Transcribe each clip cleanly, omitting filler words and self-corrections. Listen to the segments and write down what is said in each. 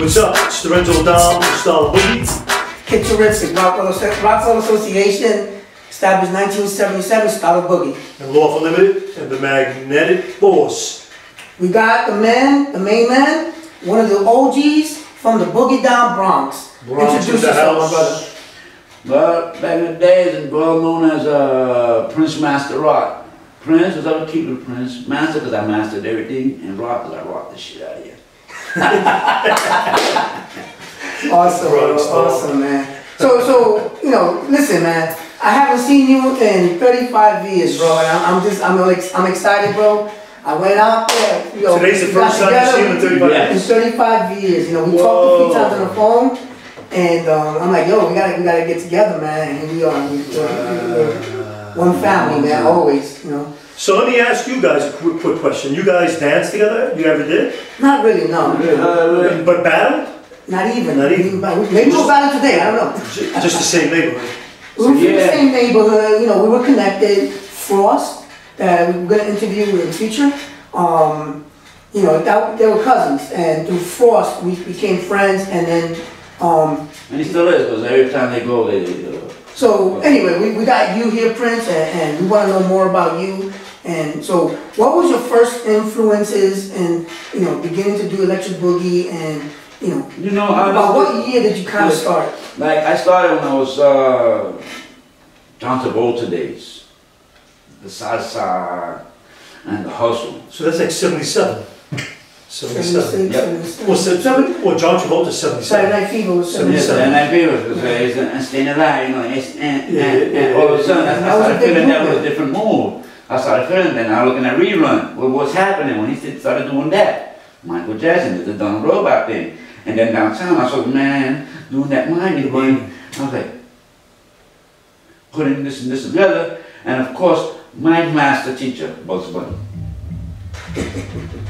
What's up? It's the Rental Dom, Style Boogie. Kid Terrific, Rockwell Association, established 1977, Style Boogie. And Lawful Limited, and the Magnetic Boss. We got the main man, one of the OGs from the Boogie Down Bronx. Introduce yourself, my brother. Well, back in the days, it was well known as Prince Master Rock. Prince was able to keep the Prince. Master because I mastered everything, and Rock because I rocked the shit out of you. Awesome, awesome, man. So you know, listen, man. I haven't seen you in 35 years, bro. And I'm excited, bro. I went out there. You know, today's the first time you've seen him in 35 years. In 35 years, you know, we talked a few times on the phone, and I'm like, yo, we gotta get together, man. And here we are. We're one family, man. Always, you know. So let me ask you guys a quick question. You guys dance together? You ever did? Not really, no. But battle? Not even. Maybe we'll battle today. I don't know. Just the same neighborhood. We were from the same neighborhood. You know, we were connected. Frost, that we were going to interview in the future. You know, they were cousins, and through Frost we became friends, and then. And he still is, because every time they go, they So anyway, we got you here, Prince, and we want to know more about you. And so, what was your first influences in, you know, beginning to do Electric Boogie, and you know, about what year did you kind of start? Like I started when I was John Travolta days, the salsa and the hustle. So that's like 77. 77. Yep. Well, John Travolta 77. Saturday Night Fever was 77. Saturday Night Fever, and staying alive, you know, and all of a sudden I started feeling that was a different move. I started feeling that, now looking at rerun, what's happening when he started doing that. Michael Jackson did the Done Robot thing. And then downtown I saw the man doing that Miami thing. I was like, putting this and this together. And of course, my master teacher, Bugs Bunny.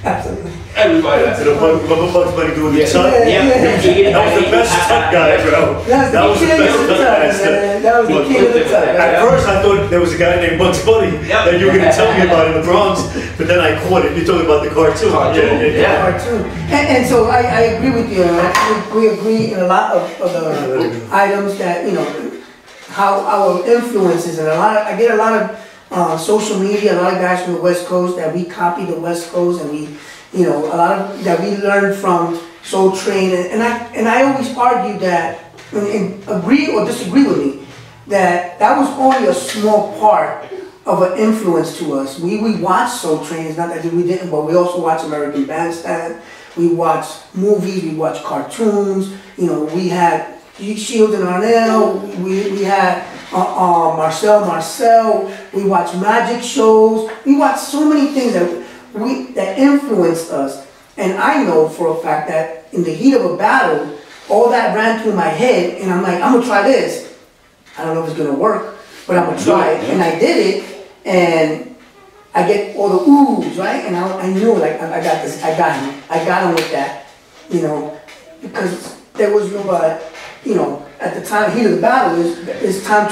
Absolutely. Everybody. Remember Bugs Bunny doing the tuck? Yeah. That was the best tuck guy, bro. That was the best tuck guy. That was the king of the tuck. At first I thought there was a guy named Bugs Bunny that you were going to tell me about in the Bronx, but then I caught it. You're talking about the cartoon. Cartoon. And so I agree with you. We agree in a lot of the items that, you know, how our influences, and I get a lot of social media, a lot of guys from the West Coast that we copy the West Coast, and we, you know, a lot of that we learned from Soul Train, and I always argue that, and agree or disagree with me, that was only a small part of an influence to us. We watched Soul Train. It's not that we didn't, but we also watched American Bandstand. We watched movies. We watched cartoons. You know, we had Shields and Arnell. We had Marcel. We watched magic shows. We watched so many things that influenced us. And I know for a fact that in the heat of a battle, all that ran through my head, and I'm like, I'm gonna try this. I don't know if it's gonna work, but I'm gonna try it. And I did it, and I get all the oohs, right? And I knew, like, I got this. I got him with that, you know, because there was no, you know, at the time, heat of the battle is time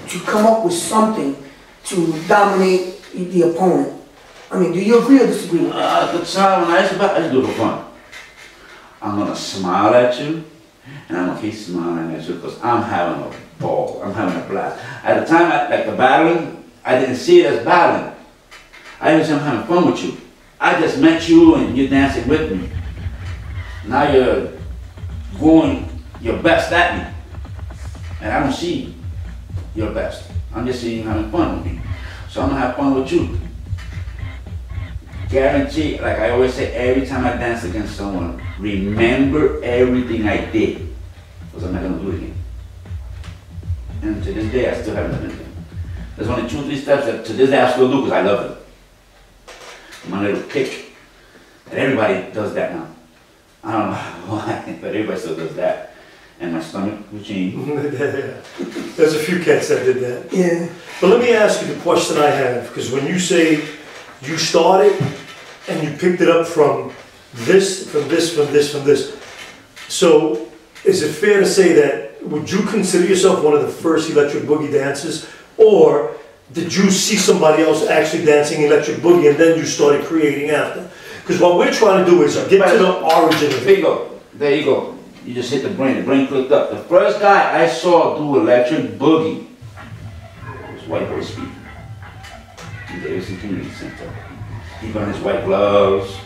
to come up with something to dominate the opponent. I mean, do you agree or disagree with that? At the time when I used to do it for fun. I'm gonna smile at you, and I'm gonna keep smiling at you because I'm having a ball. I'm having a blast. At the time, like the battling, I didn't see it as battling. I didn't say I'm having fun with you. I just met you and you're dancing with me. Now you're going your best at me, and I don't see your best. I'm just seeing you having fun with me. So I'm gonna have fun with you. Guarantee, like I always say, every time I dance against someone, remember everything I did, because I'm not gonna do it again. And to this day, I still haven't done it again. There's only 2 or 3 steps that to this day I still do because I love it. My little kick, and everybody does that now. I don't know why, but everybody still does that. And my stomach routine. There's a few cats that did that. Yeah. But let me ask you the question I have, because when you say you started and you picked it up from this, so is it fair to say that, would you consider yourself one of the first Electric Boogie dancers, or did you see somebody else actually dancing Electric Boogie and then you started creating after? Because what we're trying to do is get to the origin of it. Bingo. there you go. You just hit the brain clicked up. The first guy I saw do Electric Boogie was White Boy Speed in Davidson Community Center. He got his white gloves,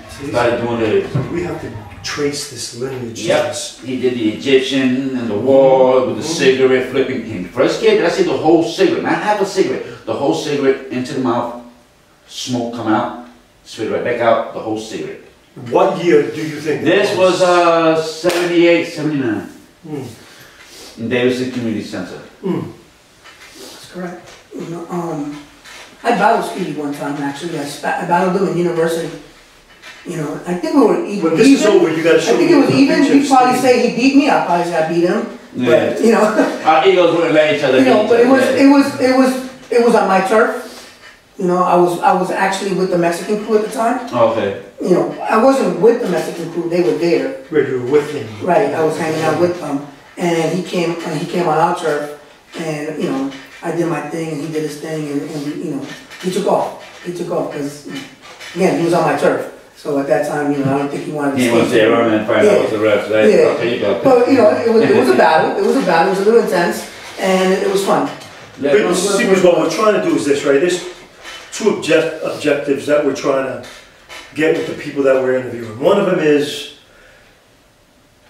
started doing it. We have to trace this lineage. Yep, he did the Egyptian and the wall with the cigarette flipping. Him. First kid, did I see the whole cigarette, not half a cigarette, the whole cigarette into the mouth, smoke come out, spit right back out, the whole cigarette. What year do you think? This was 78, 79 in Davidson Community Center. That's correct. You know, I battled Speedy one time actually. I battled him in university. You know, I think we were even. When this is over, you got to show me. I think it was even. He'd probably say he beat me. I probably say I beat him. Yeah. But you know, our egos wouldn't let each other. You know, but it was on my turf. You know, I was actually with the Mexican crew at the time. Oh, okay. You know, I wasn't with the Mexican crew; they were there. Right, you were with him. Right, I was hanging out with them, and he came on our turf, and you know, I did my thing, and he did his thing, and you know, he took off. He took off because, again, he was on my turf. So at that time, you know, I don't think he wanted to. He wanted to stay around and find out what the refs. Right? Yeah. Okay, you go. But you know, it was a battle. It was a battle. It was a little intense, and it was fun. But see, what we're trying to do is this, right? There's two objectives that we're trying to get with the people that we're interviewing. One of them is,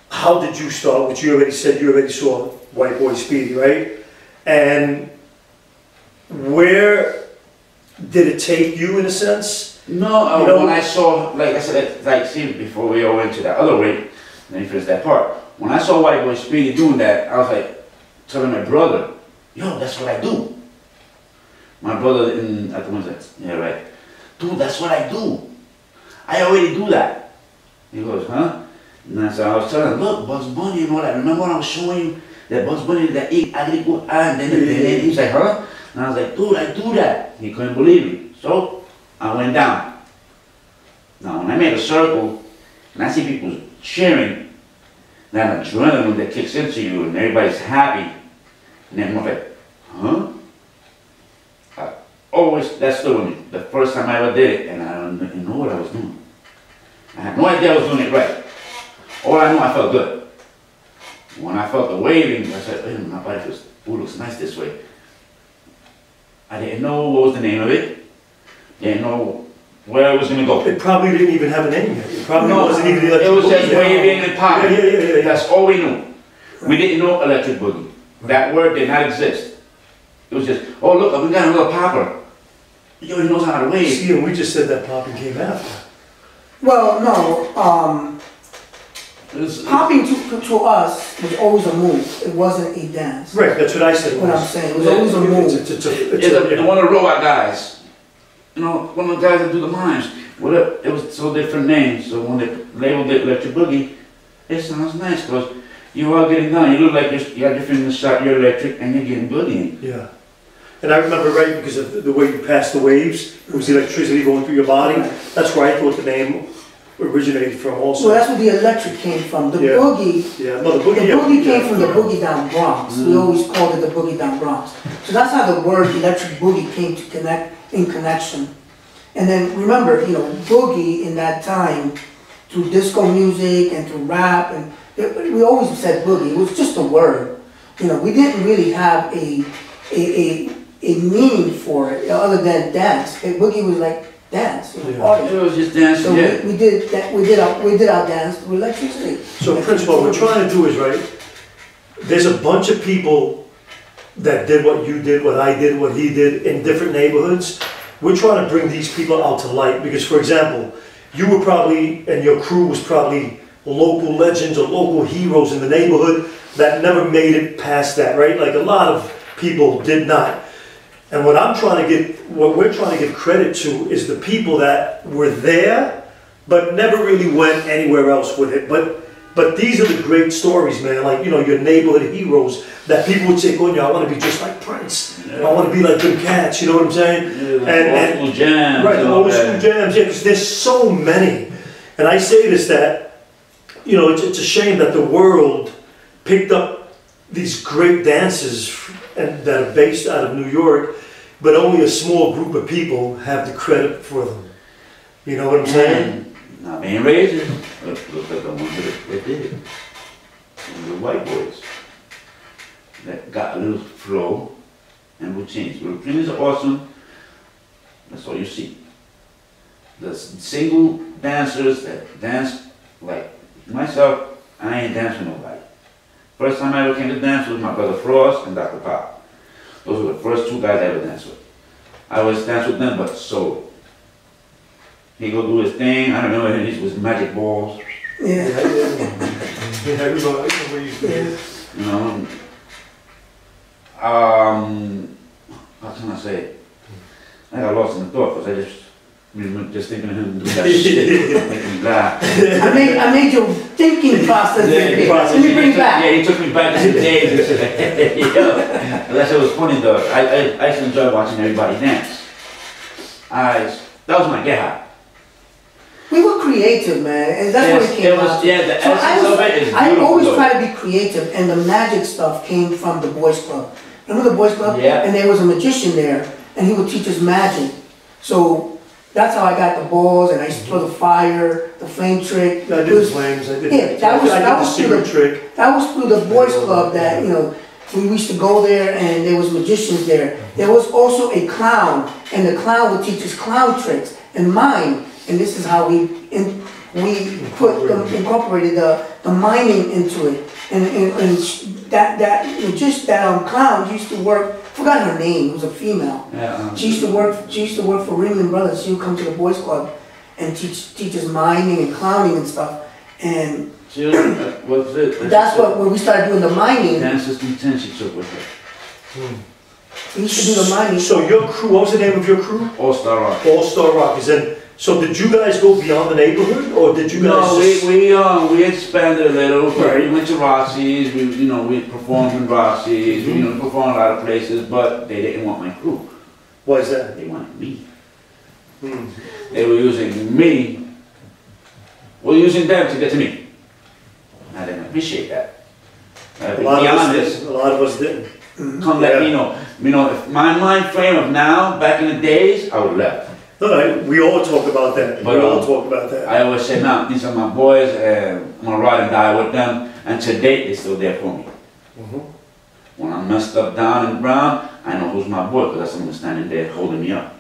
how did you start? Which you already said, you already saw White Boy Speedy, right? And where did it take you, in a sense? No, you know, when I saw, like I said, like, see, before we all went to that other way, then you finish that part. When I saw White Boy Speedy doing that, I was like, telling my brother, yo, that's what I do. My brother in, at the one's that, yeah, right. Dude, that's what I do. I already do that. He goes, huh? And I said, I was telling him, look, Bugs Bunny and all that. Remember when I was showing you that Bugs Bunny that eat agriculture, and then he's like, huh? And I was like, dude, I do that. He couldn't believe me. So I went down. Now, when I made a circle, and I see people cheering, that adrenaline that kicks into you, and everybody's happy, and then I'm like, huh? Always, that stood with me. The first time I ever did it, and I didn't know what I was doing. I had no idea I was doing it right. All I know, I felt good. When I felt the waving, I said, hey, my body feels, ooh, looks nice this way. I didn't know what was the name of it. Didn't know where it was going to go. It probably didn't even have a name yet. It probably wasn't even Electric Boogie. It was just waving and popping. Yeah. That's all we knew. We didn't know Electric Boogie. That word did not exist. It was just, oh look, we got a little popper. He already knows how to wave. See, and we just said that popping came after. Well, no. Popping to us was always a move. It wasn't a dance. Right, that's what I said. What I'm saying, it was always a move. It's one of the robot guys. You know, one of the guys that do the mimes. It was so different names. So when they labeled it Electric Boogie, it sounds nice because you are getting down. You look like you have your fingers shot, you're electric, and you're getting boogieing. Yeah. And I remember, right, because of the way you passed the waves, it was the electricity going through your body. That's where I thought the name originated from also. Well, that's where the electric came from. The boogie. Yeah, no, the boogie. The boogie came from the boogie down Bronx. We always called it the boogie down Bronx. So that's how the word electric boogie came to connect, in connection. And then remember, you know, boogie in that time, through disco music and through rap, and we always said boogie. It was just a word. You know, we didn't really have a meaning for it other than dance. Boogie was like dance, you know, party. It was just dancing. So we did that. We did our dance through electricity. So, Prince, what we're trying to do is, right, there's a bunch of people that did what you did, what I did, what he did in different neighborhoods. We're trying to bring these people out to light because, for example, you were probably, and your crew was probably local legends or local heroes in the neighborhood that never made it past that, right? Like a lot of people did not. And what we're trying to give credit to is the people that were there, but never really went anywhere else with it. But these are the great stories, man. Like, you know, your neighborhood heroes that people would say, "Coño, I want to be just like Prince. Yeah. I want to be like them cats." You know what I'm saying? Yeah, and old school jams. Right, the old school jams. Yeah, because there's so many. And I say this that, you know, it's a shame that the world picked up these great dances and that are based out of New York, but only a small group of people have the credit for them. You know what I'm saying? Not being racist, look at the ones that did it. And the white boys that got a little flow and would change. Europeans are awesome. That's all you see. The single dancers that dance like myself, I ain't dancing with nobody. First time I ever came to dance was my brother Frost and Dr. Pop. Those were the first two guys I ever danced with. I always danced with them, but solo. He go do his thing. I don't know, he was magic balls. Yeah. You know. How can I say it? I got lost in the thought because I just thinking of him doing that shit. Making me laugh. I made your thinking process. Let me bring back. Yeah, he took me back to the days. That shit was funny though. I used to enjoy watching everybody dance. That was my get high. We were creative, man, and that's what it came out. Yeah, the essence of it is beautiful. I always try to be creative, and the magic stuff came from the boys' club. Remember the boys' club? Yeah. And there was a magician there, and he would teach us magic. So that's how I got the balls, and I used to throw the fire, the flame trick. I did the flames. I did. Yeah, that was through the trick. That was through the boys' club that we used to go there, and there was magicians there. There was also a clown, and the clown would teach us clown tricks and mime. And this is how we incorporated the miming into it. And that clown used to work. Forgot her name. It was a female. Yeah, she used to work for Ringling Brothers. She would come to the boys' club and teach us miming and clowning and stuff. And that's when we started doing the miming. Dance System 10 she took with her. We used to do the miming. So your crew, what was the name of your crew? All Star Rock. All Star Rock. So did you guys go beyond the neighborhood, or did you guys? No, we expanded a little. Right. We went to Roxy's. We performed in Roxy's. We performed a lot of places, but they didn't want my crew. Why is that? They wanted me. They were using me. Well, using them to get to me. I didn't appreciate that. A lot of us didn't. Come let me know. If my mind frame of now, back in the days, I would have left. No, we all talk about that. But, we all talk about that. I always say, now, these are my boys, I'm going to ride and die with them, and to date, they're still there for me. When I'm messed up down and brown, I know who's my boy, because that's someone standing there holding me up.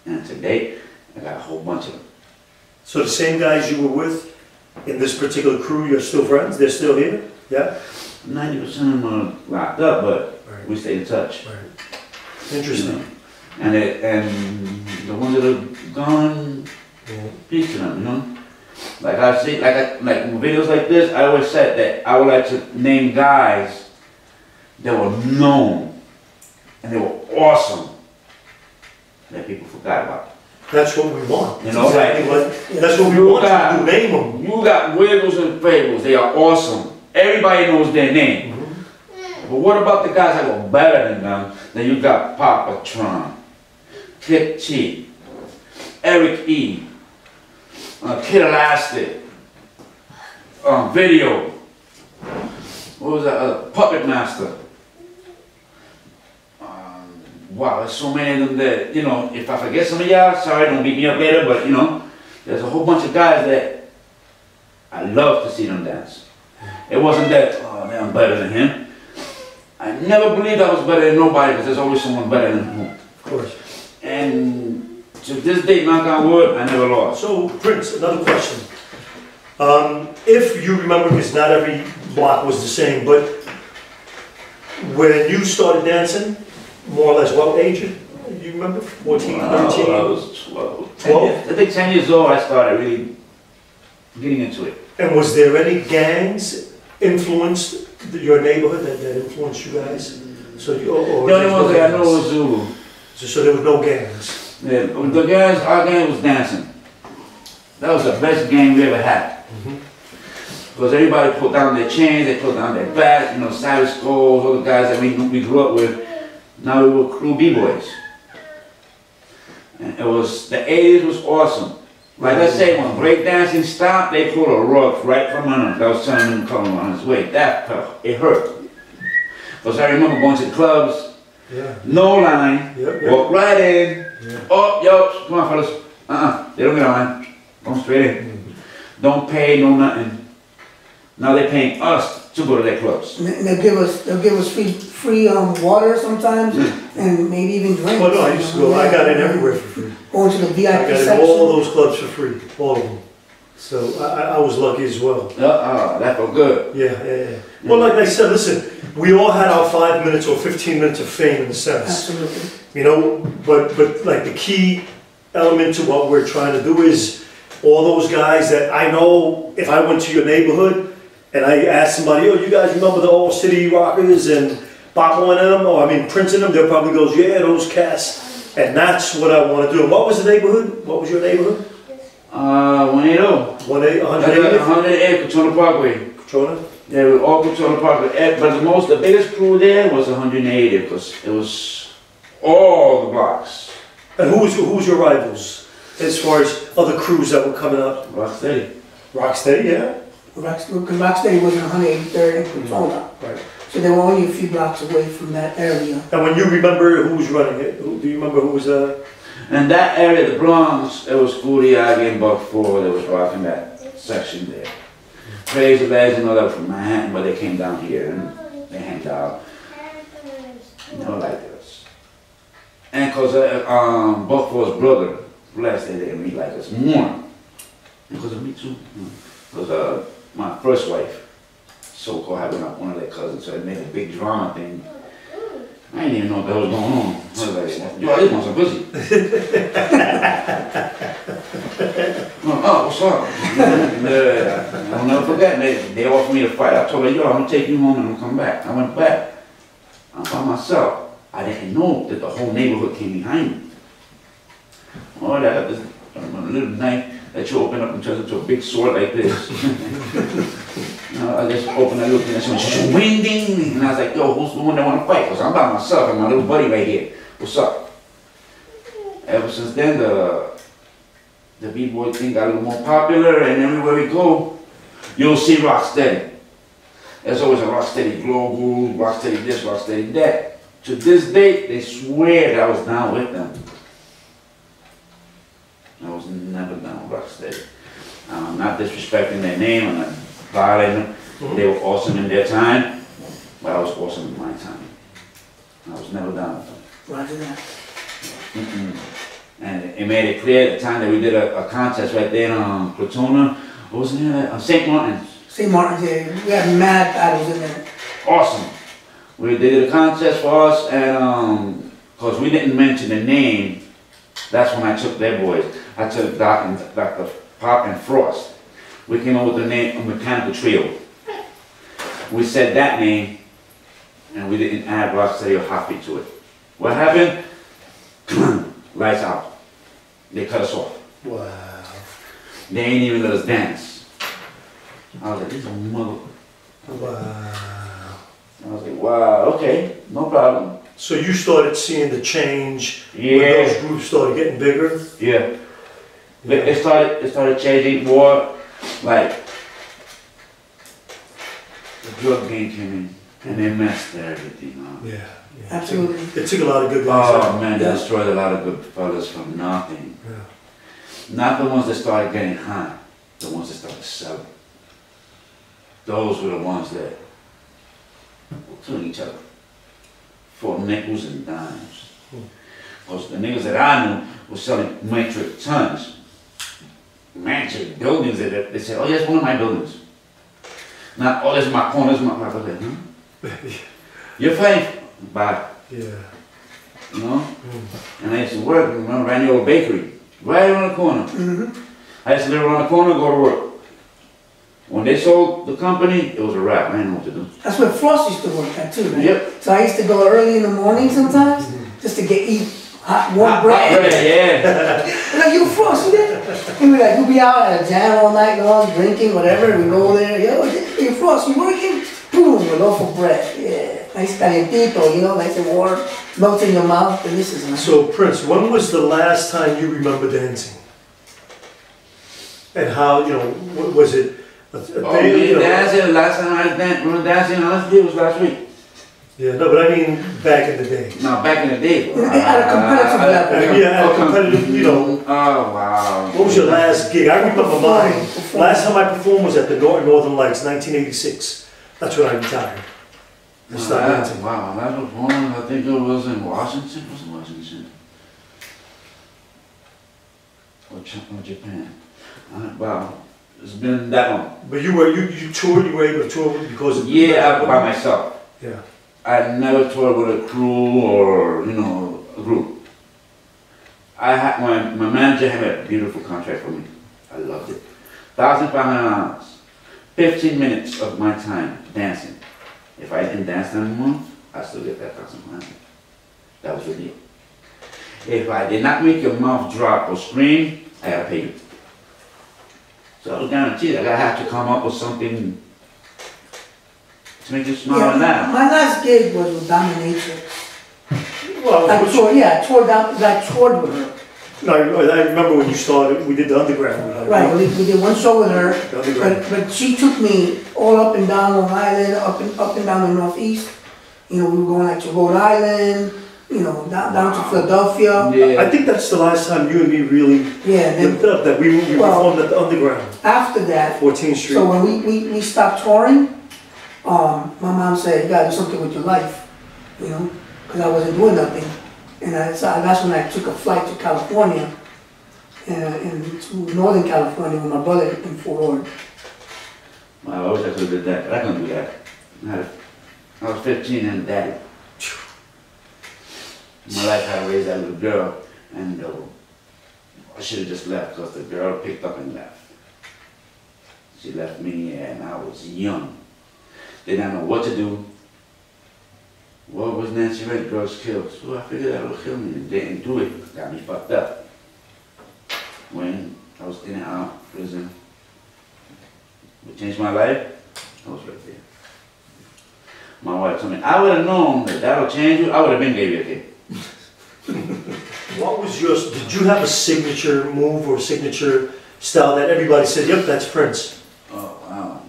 And to date, I got a whole bunch of them. So the same guys you were with in this particular crew, you're still friends? They're still here? Yeah? 90% of them are locked up, but we stay in touch. Right. Interesting. And the ones that are gone, peace to them, Like I see, like videos like this, I always said that I would like to name guys that were known and they were awesome that people forgot about. That's what we want. That's what we want to name them. You got Wiggles and Fables, they are awesome. Everybody knows their name. But what about the guys that were better than them? Then you got Papa Tron, Kid Cheat, Eric E, Kid Elastic, Video, what was that, Puppet Master. Wow, there's so many of them that, if I forget some of y'all, sorry, don't beat me up later, but there's a whole bunch of guys that I love to see them dance. It wasn't that, oh man, I'm better than him. I never believed I was better than nobody because there's always someone better than whom. Of course. And to this day, knock on wood, I never lost. So, Prince, another question. If you remember, because not every block was the same, but when you started dancing, more or less what age? You remember? 14, 13? I was 12. 12? I think 10 years old I started really getting into it. And was there any gangs influenced your neighborhood that influenced you guys? So you, or the only one that I know was Zulu. So there were no gangs? Yeah, the gangs, our gang was dancing. That was the best gang we ever had. Because everybody put down their chains, they put down their bats, Savage Skulls, all the guys that we grew up with. Now we were crew B-boys. And it was, the 80s was awesome. Like I say, when breakdancing stopped, they pulled a rug right from under him. I was telling him to come on his way. That felt, it hurt. Because I remember going to the clubs, no line, walk right in, oh, yo, come on fellas, they don't get on line. Going straight in. Don't pay, no nothing. Now they're paying us to go to their clubs. And they'll give us free water sometimes, and maybe even drinks. Well, no, I used to go, I got in everywhere for free. Going to the VIP I got in section. all those clubs for free, all of them. So I was lucky as well. That felt good. Yeah. Well, like I said, listen, we all had our 5 minutes or 15 minutes of fame in a sense. Absolutely. You know, but like the key element to what we're trying to do is all those guys that I know, if I went to your neighborhood and I asked somebody, oh, you guys remember the All City Rockers and Bob and them, or I mean Prince and them, they'll probably go, yeah, those cats. And that's what I want to do. And what was the neighborhood? What was your neighborhood? 180. 180 Coachella Parkway. Coachella? Yeah, we all Coachella Parkway. But the biggest crew there was 180 because it was all the blocks. And who was your rivals as far as other crews that were coming up? Rocksteady. Rocksteady, yeah. Rocksteady was in 183rd and Coachella. Right. So they were only a few blocks away from that area. And when you remember who was running it, do you remember who was In that area, the Bronx, it was Foodie, Aggie, and Buck 4 that was rocking that section there. Crazy Lads and all that from Manhattan, but they came down here and they hanged out. You know, like this. And because Buck 4's brother, blessed, they didn't really like us more. Because of me too. Because my first wife, so-called, having one of their cousins, so it made a big drama thing. I didn't even know what the hell was going on. I was like, yo, this one's a pussy. Oh, what's up? I'll never forget, they offered me to fight. I told her, yo, I'm going to take you home and I'm going to come back. I went back. I'm by myself. I didn't know that the whole neighborhood came behind me. Oh, I got this little knife that you open up and turns into a big sword like this. I just opened that little thing and she went swinging, and I was like, yo, who's the one that want to fight? Because I'm by myself and my little buddy right here. What's up? Ever since then, the B-boy thing got a little more popular, and everywhere we go, you'll see Rocksteady. There's always a Rocksteady Global, Rocksteady this, Rocksteady that. To this date, they swear that I was down with them. I was never down with Rocksteady. I'm not disrespecting their name, I'm not violating them. They were awesome in their time, but I was awesome in my time. I was never down with them. Roger that. And it made it clear at the time that we did a contest right there in Platona. What was it there? St. Martin's. St. Martin's, yeah. We had mad battles in there. Awesome. They did a contest for us, and because we didn't mention the name, that's when I took their boys. I took Dr. Pop and Frost. We came up with the name Mechanical Trio. We said that name, and we didn't add Rocksteady or Hoppy to it. What happened? Lights out. They cut us off. Wow. They ain't even let us dance. I was like, this is a mother. Wow. I was like, wow, okay, no problem. So you started seeing the change Yeah. when those groups started getting bigger? Yeah. It started changing more, like the drug game came in and they messed everything up. Yeah. Absolutely. It took a lot of good guys Oh out. man, they destroyed a lot of good fellas from nothing. Yeah. Not the ones that started getting high, the ones that started selling. Those were the ones that were killing each other for nickels and dimes. Because the niggas that I knew were selling metric tons. Mansion buildings that they said, oh, yes, one of my buildings. Not, oh, this is my corner, this is my property. You're fighting? Bye. Yeah. You know? And I used to work, remember, ran the old bakery, right around the corner. I used to live around the corner, go to work. When they sold the company, it was a wrap. I didn't know what to do. That's where Frost used to work at too, right? Yep. So I used to go early in the morning sometimes, just to eat warm bread. Hot bread, yeah. Like, you Frost, you there? And we'll be out at a jam all night long, drinking, whatever. We go there, yo, you Frost, you working? Boom, a loaf of bread. Yeah, nice calientito, you know, nice and warm, melts in your mouth, delicious. Man. So Prince, when was the last time you remember dancing? And how, you know, was it a Oh, day, man, you know? dancing, the last time I remember dancing, honestly, it was last week. Yeah, no, but I mean back in the day. No, back in the day. At a competitive level. Yeah, at a competitive, you know. Oh, wow. What was your last gig? I remember mine. Last time I performed was at the Northern Lights, 1986. That's when I retired. I stopped dancing. Wow, that was one, I think it was in Washington. Was it Washington? Or Japan. Wow, it's been that long. But you toured, you were able to tour because of... Yeah, by myself. Yeah. I never toured with a crew or, you know, a group. I had, my manager had a beautiful contract for me. I loved it. $1,500. 15 minutes of my time dancing. If I didn't dance that month, I still get that $1,500. That was the deal. If I did not make your mouth drop or scream, I gotta pay you. So I was guaranteed I gotta have to come up with something to make you smile and laugh. My last gig was with Dominatrix. Well, I toured with her. No, I remember when you started, we did the Underground. Right, we did one show with her, The Underground. but she took me all up and down Long Island, up and down the Northeast. You know, we were going like to Rhode Island, you know, down to Philadelphia. Yeah. I think that's the last time you and me really looked up, that we performed at the Underground. After that, 14th Street. so when we stopped touring, my mom said, you gotta do something with your life, you know, because I wasn't doing nothing. And that's when I took a flight to California, and to Northern California with my brother in Fort Ord. Well, I wish I could have did that, but I couldn't do that. I was 15 and daddy. My life had raised that little girl, and I should have just left because the girl picked up and left. She left me and I was young. Didn't know what to do. What was Nancy Red Girls killed? So I figured that would kill me and didn't do it. Got me fucked up. When I was in and out of prison, it changed my life. I was right there. My wife told me, I would have known that that would change you, I would have been gave you a kid. What was yours? Did you have a signature move or signature style that everybody said, yep, that's Prince? Oh, wow.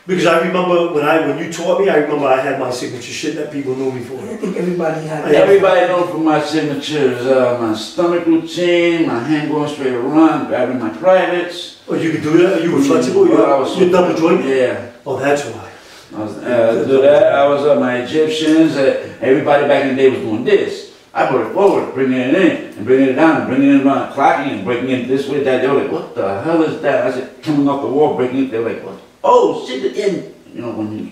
Because I remember when you taught me, I remember I had my signature shit that people knew me for. I think everybody had Everybody knows for my signatures, my stomach routine, my hand going straight around, grabbing my privates. Oh, you could do that? You were flexible? You're double jointed? Yeah. Oh, that's why. I was, do that. I was my Egyptians. Everybody back in the day was doing this. I brought it forward, bringing it in, and bringing it down, and bringing it around, clocking and breaking it this way, that. They were like, what the hell is that? I said, coming off the wall, breaking it. They were like, what? Oh, shit again. You know, when you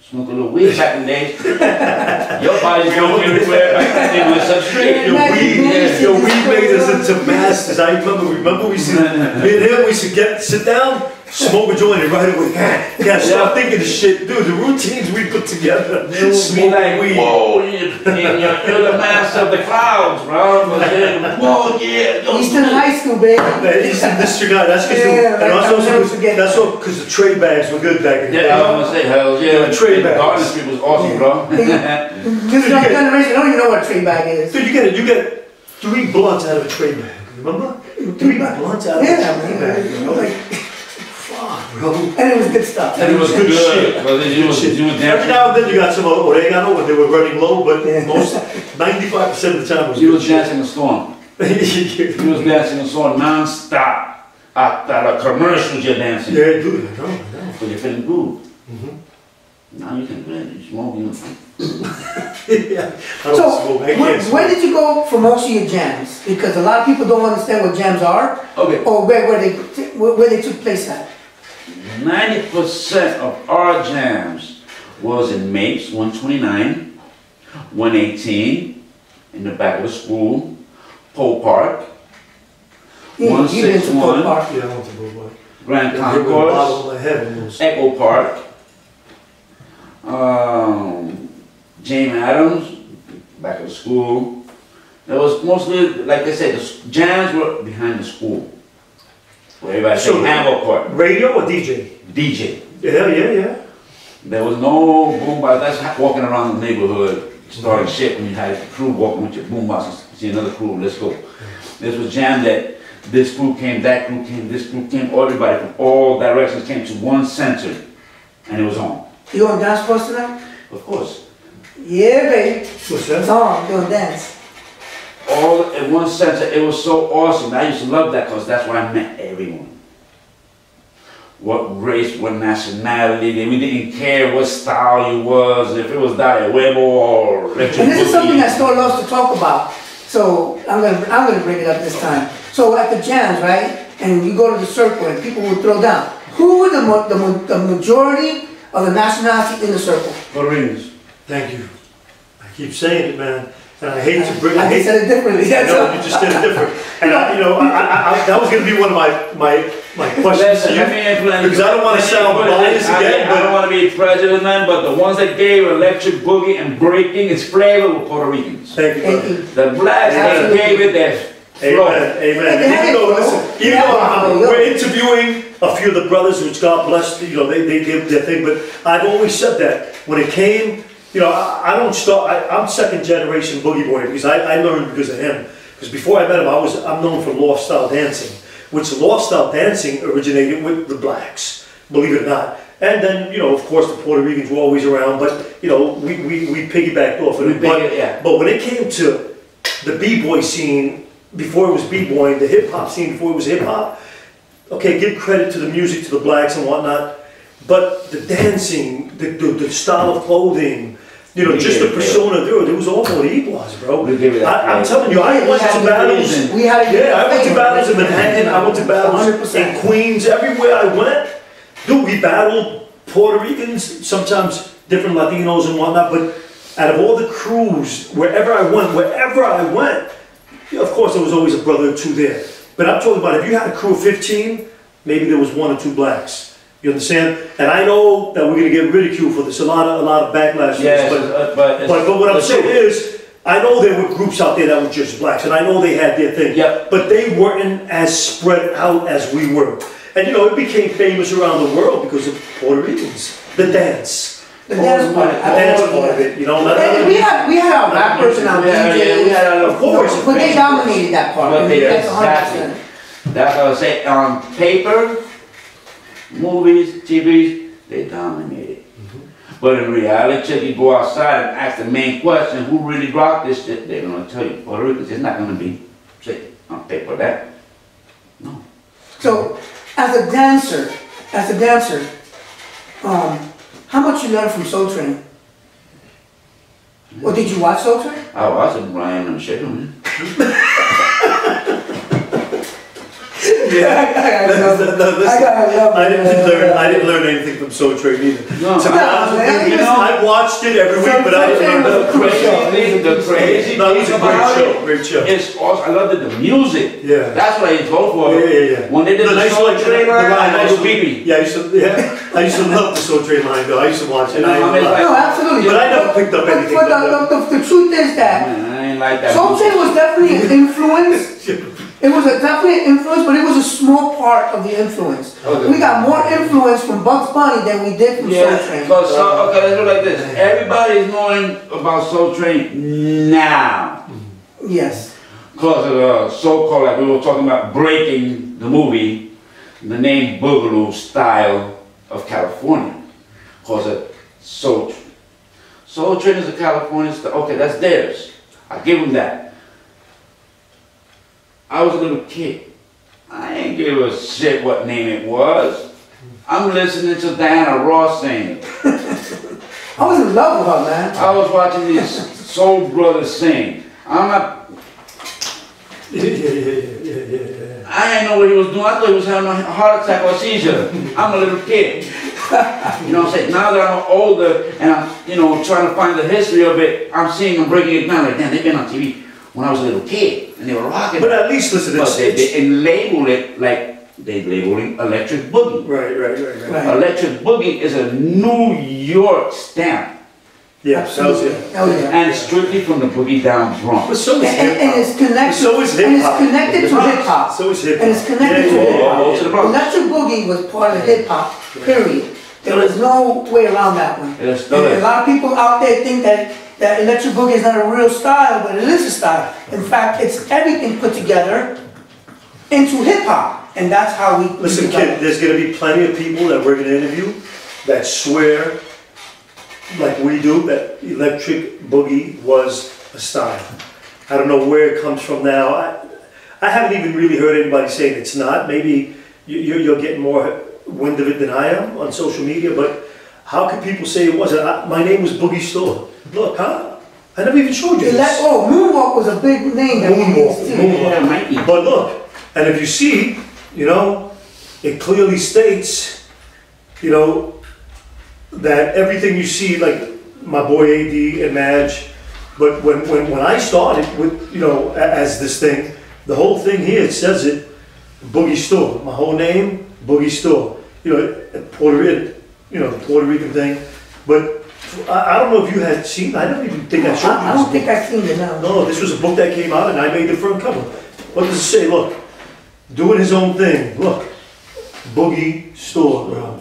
smoke a little weed back in the days, your body's going everywhere back in the day when it's up straight. Your weed made us into masters. I remember we used to, me and him, we used to sit down, smoke a joint and right away. Yeah, start thinking of shit. Dude, the routines we put together. Smoke like, weed. Whoa, you're the master of the clouds, bro. Whoa, yeah. Eastern High School, baby. Eastern District, that's because the trade bags were good back in the day. Yeah, I was gonna say, hell yeah. The trade bags. Garden Street was awesome, bro. This young generation don't even know what a trade bag is. Dude, you get 3 blunts out of a trade bag. Remember? 3 blunts out of a trade bag. You know? Like, fuck, bro. And it was good stuff. And it was good shit. Every now and then you got some oregano when they were running low, but most 95% of the time he was dancing in the storm. He was dancing in the storm non-stop. After the commercials you're dancing. Yeah, dude, I know. But you're feeling good. Now you can blend, you smoke, you yeah, I don't smoke. I can't smoke. Where did you go for most of your jams? Because a lot of people don't understand what jams are. Okay. Or where they took place at. 90% of our jams was in Mapes, 129, 118, in the back of the school, Pole Park, 161, Yeah, I went to Pole Park. Grand Concourse, Echo Park, James Adams, back of the school. There was mostly, like I said, the jams were behind the school. Where everybody said Hamburg Court. Radio or DJ? DJ. Yeah. There was no boombox. That's walking around the neighborhood, starting shit when you had a crew walking with your boombox. See another crew, let's go. This was jam that this crew came, that crew came, this crew came, everybody from all directions came to one center, and it was on. You on dance floor tonight? Of course. Yeah, baby. What's that? Song, doing dance. All in one sense, it was so awesome. I used to love that because that's where I met everyone. What race, what nationality, we didn't care what style you was, if it was Dale Huevo or Electric And this is Boogie. something that Store loves to talk about. So I'm gonna bring it up this time. So at the jams, right? And you go to the circle and people will throw down. Who were the majority of the nationality in the circle? Puerto Ricans. Thank you. I keep saying it, man. And I hate to bring. I just said it differently. That's No, all. you just did it different. And that was going to be one of my questions to Listen, you. let me influence Because I don't want to sound biased again, I don't but want to be prejudiced, man, but the ones that gave Electric Boogie and breaking its flavor were Puerto Ricans. thank you. Thank brother. you. The blacks, they Absolutely. gave it their flow. Amen, amen. Yeah, And even though, listen, even yeah, though yeah. we're interviewing a few of the brothers, which God bless, they did their thing, but I've always said that when it came, I don't start, I'm second generation boogie boy because I learned because of him. Because before I met him, I'm known for loft style dancing, which loft style dancing originated with the blacks, believe it or not. And then, of course, the Puerto Ricans were always around, but, we piggybacked off of it. But when it came to the b-boy scene, before it was b-boying, the hip-hop scene before it was hip-hop, okay, give credit to the music, to the blacks and whatnot, but the dancing, the style of clothing, just the persona, there was all more Iguas, bro. I'm telling you, I went to battles. I went to battles in Manhattan, I went to battles in Queens, everywhere I went. Dude, we battled Puerto Ricans, sometimes different Latinos and whatnot, but out of all the crews, wherever I went, of course there was always a brother or two there. But I'm talking about if you had a crew of 15, maybe there was 1 or 2 blacks. You understand? And I know that we're going to get ridiculed for this, a lot of backlash for this, but what I'm saying is, I know there were groups out there that were just blacks, and I know they had their thing, but they weren't as spread out as we were. And it became famous around the world because of Puerto Ricans, the dance. The dance part. The dance part of it, And we had our rappers and our DJs. Of course. But they dominated that part. But That's exactly. 100%. That's what I say. On paper, movies, TVs, they dominated. But in reality, you go outside and ask the main question, who really rocked this shit? They're going to tell you, Puerto Ricans. It's not going to be, say, on paper that. No. So, as a dancer, how much you learn from Soul Train? Or did you watch Soul Train? I was in Brian and shit, man. I didn't learn anything from Soul Train either. No. To be honest with you, I watched it every week, but I didn't learn The crazy No, it was a thing about great show. It's also, I loved it, the music. Yeah. That's what I used to go for. Yeah. When they did the Soul Train line, I was weepy. Yeah, I used to love the Soul Train line though. I used to watch it. No, absolutely. But I never picked up anything. But the truth is that I ain't like that. Soul Train was definitely an influence. It was definitely an influence, but it was a small part of the influence. Okay. We got more influence from Bugs Bunny than we did from Soul Train. Okay, let's do it like this. Everybody's knowing about Soul Train now. Yes. Because of the so-called, like we were talking about breaking the movie, the name Boogaloo style of California. Because of Soul Train. Soul Train is a California style. Okay, that's theirs. I give them that. I was a little kid. I ain't give a shit what name it was. I'm listening to Diana Ross sing. I was in love with her, man. I was watching these soul brothers sing. I'm not. Yeah. I didn't know what he was doing. I thought he was having a heart attack or seizure. I'm a little kid. You know what I'm saying? Now that I'm older and I'm, trying to find the history of it, I'm seeing them breaking it down. Like, damn, they've been on TV when I was a little kid and they were rocking. But at least listen, but they label it like they labeling Electric Boogie. Right. Electric Boogie is a New York stamp. Yeah, Absolutely. And it's strictly from the Boogie Down Bronx. But so is And it's connected. So is And it's hip-hop. connected to hip hop. So is hip-hop. And it's connected to Yeah. hip hop. To the Bronx. Electric Boogie was part of hip hop. Period. There was no way around that one. It is And still a lot of people out there think that Electric Boogie is not a real style, but it is a style. In fact, it's everything put together into hip hop, and that's how we. Listen, kid, there's going to be plenty of people that we're going to interview that swear like we do, that Electric Boogie was a style. I don't know where it comes from now. I haven't even really heard anybody saying it's not. Maybe you're getting more wind of it than I am on social media, but how could people say it wasn't? My name was Boogie Store. Look, huh? I never even showed you this. Oh, Moonwalk was a big name that we used too. Moonwalk. But look, and if you see, you know, it clearly states, you know, that everything you see, like my boy AD and Madge, but when I started with, you know, as this thing, the whole thing here, it says it, Boogie Store. My whole name, Boogie Store. You know, Puerto Rican, you know, the Puerto Rican thing. But I don't know if you had seen, I don't even think I showed you I don't think I've seen it now. No, this was a book that came out and I made the front cover. What does it say? Look, doing his own thing. Look, Boogie Store, bro.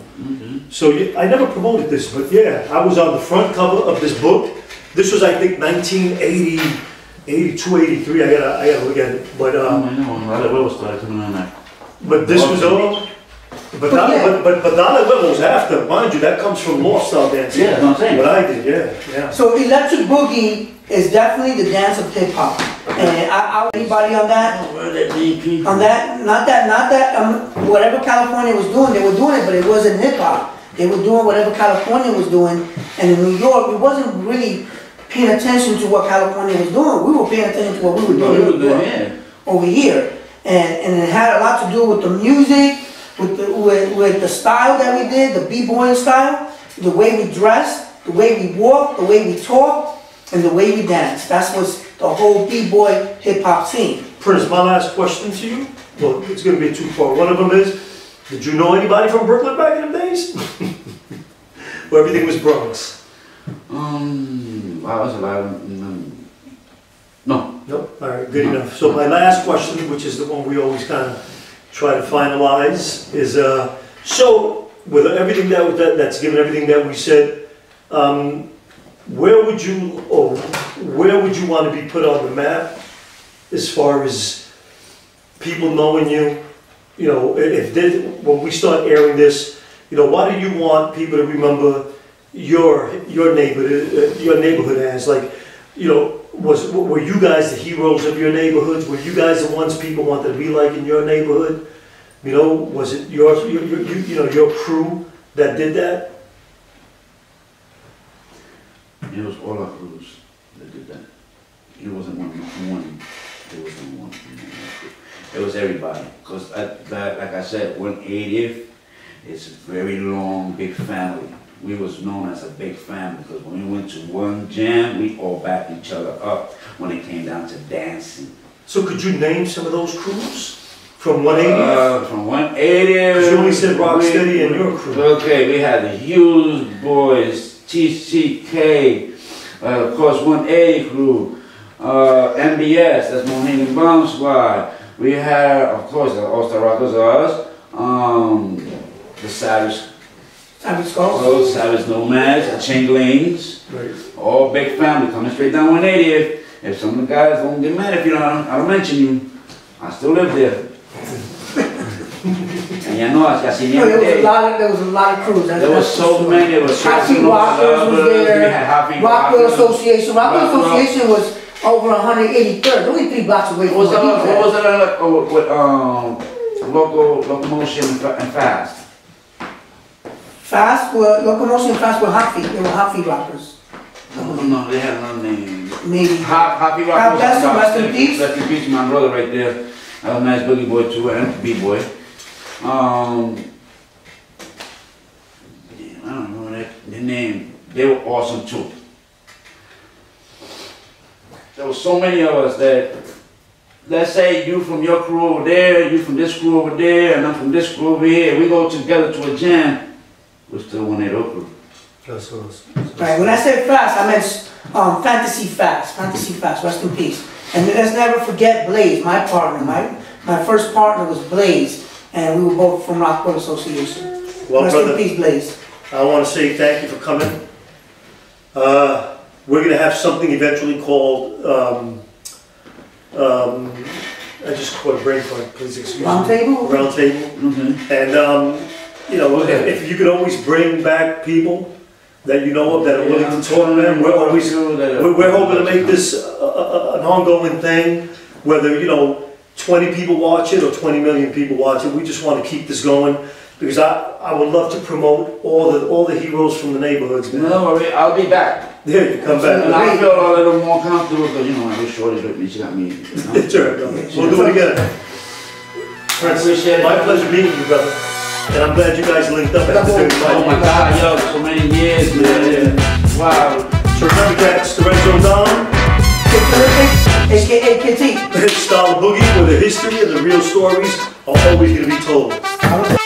So I never promoted this, but yeah, I was on the front cover of this book. This was, I think, 1980, 82, 83. I gotta look at it. But but this was all. But Dale Huevos after, mind you, that comes from Lost Style dancing. Yeah, that's what I'm saying. What I did, yeah. So Electric Boogie is definitely the dance of hip hop. And anybody on that? On that, not that, whatever California was doing, they were doing it, but it wasn't hip hop. They were doing whatever California was doing, and in New York, we wasn't really paying attention to what California was doing. We were paying attention to what we were doing over here, and it had a lot to do with the music, with the style that we did, the b-boy style, the way we dressed, the way we walked, the way we talked, and the way we danced. That's what's the whole b-boy hip-hop scene. Prince, my last question to you, well, it's going to be a two-part. One of them is, did you know anybody from Brooklyn back in the days? Where everything was Bronx? I was alive. No. Nope. All right, good enough. So my last question, which is the one we always kind of try to finalize, is so with everything that's given everything that we said, where would you want to be put on the map as far as people knowing you? You know, when we start airing this, you know, what do you want people to remember your neighborhood as? Like, you know, were you guys the heroes of your neighborhoods? Were you guys the ones people wanted to be like in your neighborhood? You know, was it your crew that did that? It was all our crews that did that. It wasn't one. It wasn't one. It was everybody. Because like I said, 180th is a very long, big family. We was known as a big family because when we went to one jam, we all backed each other up when it came down to dancing. So could you name some of those crews from 180th? From 180th. Because you only said Rocksteady and your crew. Okay, we had the Hughes Boys, TCK, of course 180 crew, MBS, that's Mohegan Bomb Squad. We had, of course, the All-Star Rockers are us, the Savage Skulls, Savage Nomads, the Chamberlains, right. All big family coming straight down 180th. If some of the guys don't get mad if I don't mention you, I still live there. And you know, there was a lot of crews. There was so many. There was Happy Rockers was there. Rockwell Association. Rockwell Association was over 183rd, only 3 blocks away from what was it with Locomotion and Fast? Locomotion and Fast were Hot Feet. They were Hot Feet Rockers. No, they had another name. Maybe. Hot Feet Rockers. Rest in peace. Rest in peace, my brother right there. That was a nice boogie boy too, and B-boy. I don't remember their name. They were awesome too. There were so many of us that, let's say you from your crew over there, you from this crew over there, and I'm from this crew over here. We go together to a jam. We're still 180 crew. That's us. Right. When I said Fast, I meant Fantasy Fast. Fantasy Fast. Rest in peace. And let's never forget Blaze, my partner. My first partner was Blaze, and we were both from Rockwell Association. Well, rest brother, in peace, Blaze. I want to say thank you for coming. We're going to have something eventually called, I just caught a brain fart, please excuse me. Round table? Round table. Mm-hmm. And, you know, if you could always bring back people that you know of that are willing to talk, man. We're always, we're hoping to make this an ongoing thing, whether, 20 people watch it or 20 million people watch it. We just want to keep this going because I would love to promote all the heroes from the neighborhoods, man. No worry, I'll be back. There, you come back. And I feel a little more comfortable because, I wish Shorty with me, she got me. Sure, we'll do it again. Prince, appreciate it. my pleasure meeting you, brother. And I'm glad you guys linked up after 35 Oh my God, yo, so many years, man. Wow. So remember, cats, the Red Zone Don, AKA KT. Style Boogie, where the history and the real stories are always going to be told.